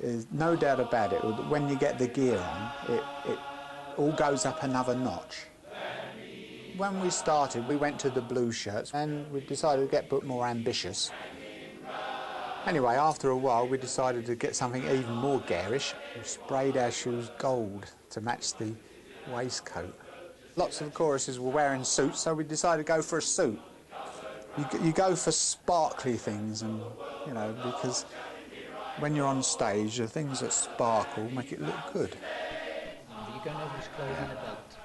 There's no doubt about it. When you get the gear on, it all goes up another notch. When we started, we went to the blue shirts and we decided to get a bit more ambitious. Anyway, after a while, we decided to get something even more garish. We sprayed our shoes gold to match the waistcoat. Lots of the choruses were wearing suits, so we decided to go for a suit. You go for sparkly things, and you know, because when you're on stage, the things that sparkle make it look good. Are you going over his clothes in a belt?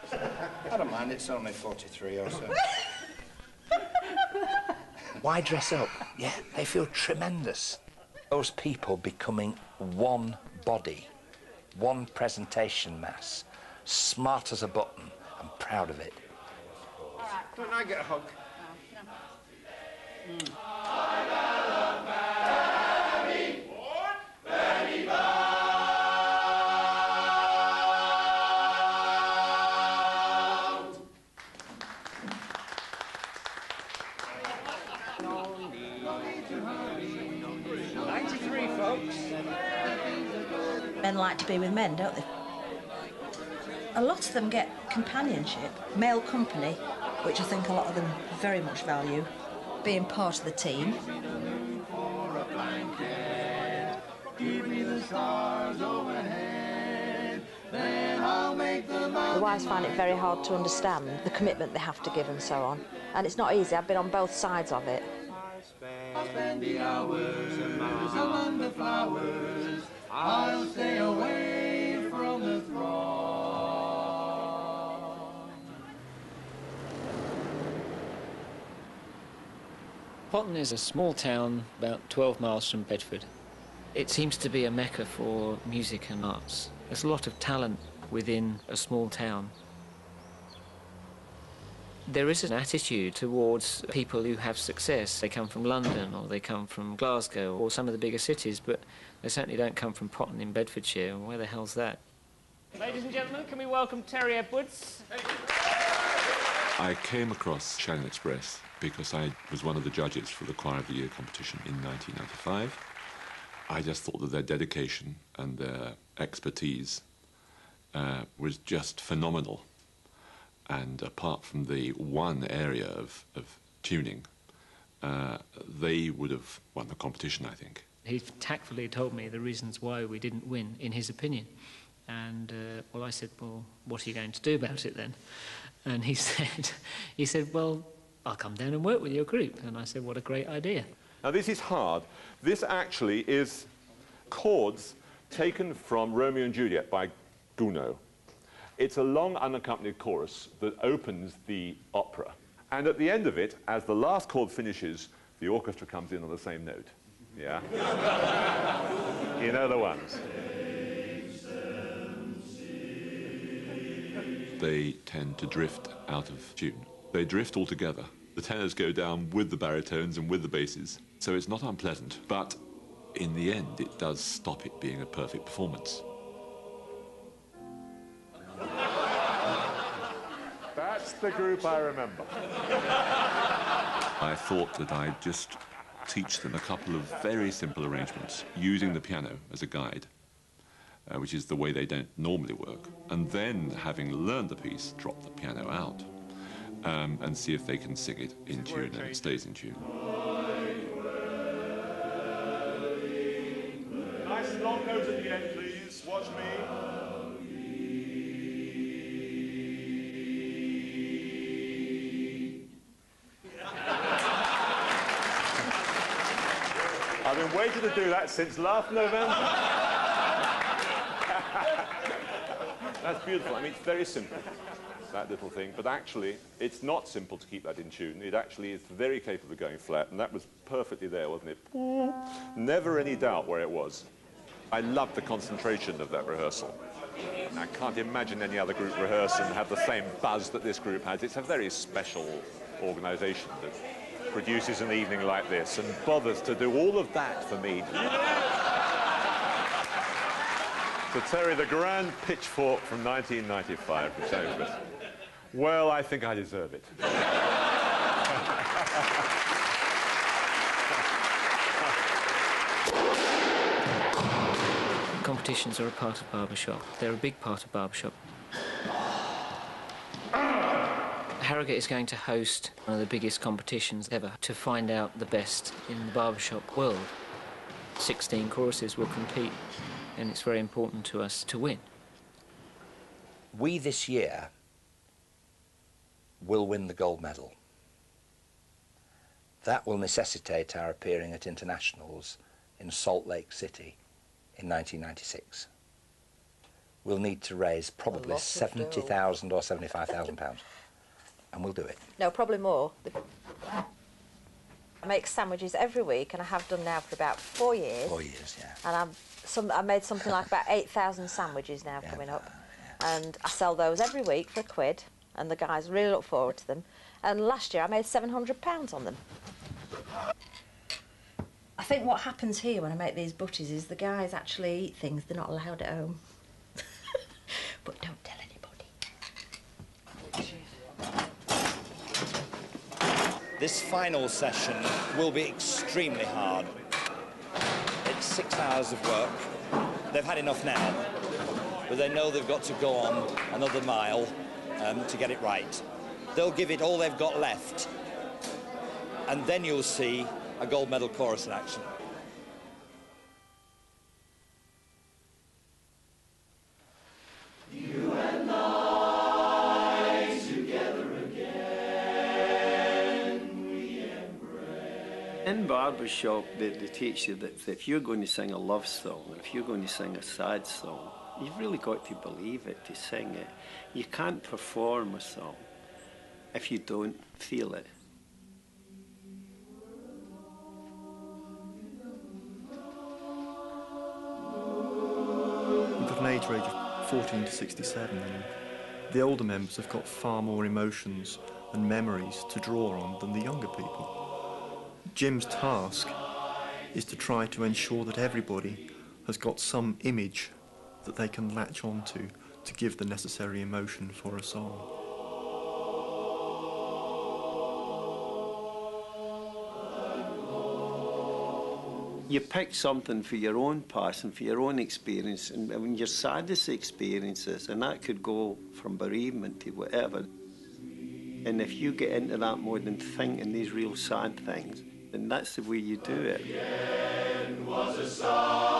I don't mind, it's only 43 or so. Why dress up? Yeah, they feel tremendous. Those people becoming one body, one presentation mass, smart as a button and proud of it. All right. Don't I get a hug? No. Mm. Men like to be with men, don't they? A lot of them get companionship, male company, which I think a lot of them very much value, being part of the team. The wives find it very hard to understand the commitment they have to give and so on. And it's not easy. I've been on both sides of it. I'll spend the hours among the flowers. I'll stay away from the throng. Potton is a small town about 12 miles from Bedford. It seems to be a mecca for music and arts. There's a lot of talent within a small town. There is an attitude towards people who have success. They come from London or they come from Glasgow or some of the bigger cities, but they certainly don't come from Potton in Bedfordshire. Where the hell's that? Ladies and gentlemen, can we welcome Terry Edwards? I came across Shannon Express because I was one of the judges for the Choir of the Year competition in 1995. I just thought that their dedication and their expertise was just phenomenal. And apart from the one area of tuning, they would have won the competition, I think. He tactfully told me the reasons why we didn't win, in his opinion. And, well, I said, well, what are you going to do about it then? And he said, well, I'll come down and work with your group. And I said, what a great idea. Now, this is hard. This actually is chords taken from Romeo and Juliet by Gounod. It's a long unaccompanied chorus that opens the opera. And at the end of it, as the last chord finishes, the orchestra comes in on the same note. Yeah? You know the ones. They tend to drift out of tune. They drift altogether. The tenors go down with the baritones and with the basses, so it's not unpleasant, but in the end it does stop it being a perfect performance. That's the group I remember. I thought that I'd just teach them a couple of very simple arrangements, using the piano as a guide, which is the way they don't normally work, and then, having learned the piece, drop the piano out and see if they can sing it in tune and it stays in tune. Nice long note at the end, please. Watch me. I've been waiting to do that since last November. That's beautiful. I mean, it's very simple, that little thing, but actually, it's not simple to keep that in tune. It actually is very capable of going flat, and that was perfectly there, wasn't it? Never any doubt where it was. I loved the concentration of that rehearsal. I can't imagine any other group rehearse and have the same buzz that this group has. It's a very special organisation that produces an evening like this and bothers to do all of that for me. So Terry, the grand pitchfork from 1995 from Shannon Express. Well, I think I deserve it. competitions are a part of barbershop. They're a big part of barbershop. Harrogate is going to host one of the biggest competitions ever to find out the best in the barbershop world. 16 choruses will compete, and it's very important to us to win. We this year will win the gold medal. That will necessitate our appearing at internationals in Salt Lake City in 1996. We'll need to raise probably 70,000 or 75,000 pounds, and we'll do it. No, probably more. I make sandwiches every week, and I have done now for about 4 years. 4 years, yeah. And I made something like about 8,000 sandwiches now coming up. Yeah. And I sell those every week for £1, and the guys really look forward to them. And last year I made £700 on them. I think what happens here when I make these butties is the guys actually eat things they're not allowed at home. But don't tell anybody. This final session will be extremely hard. It's 6 hours of work. They've had enough now, but they know they've got to go on another mile to get it right. They'll give it all they've got left, and then you'll see a gold medal chorus in action. You and I together again we embrace. In barbershop, they teach you that if you're going to sing a love song, or if you're going to sing a sad song, you've really got to believe it to sing it. You can't perform a song if you don't feel it. You've got an age range of 14 to 67, and the older members have got far more emotions and memories to draw on than the younger people. Jim's task is to try to ensure that everybody has got some image that they can latch onto to give the necessary emotion for a song. You pick something for your own past and for your own experience, and when your saddest experiences, and that could go from bereavement to whatever, and if you get into that mode and thinking these real sad things, then that's the way you do it. Was a sigh.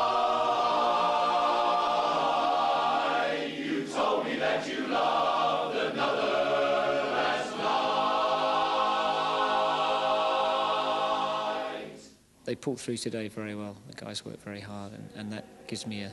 You told me that you loved another last night. They pulled through today very well. The guys worked very hard, and that gives me a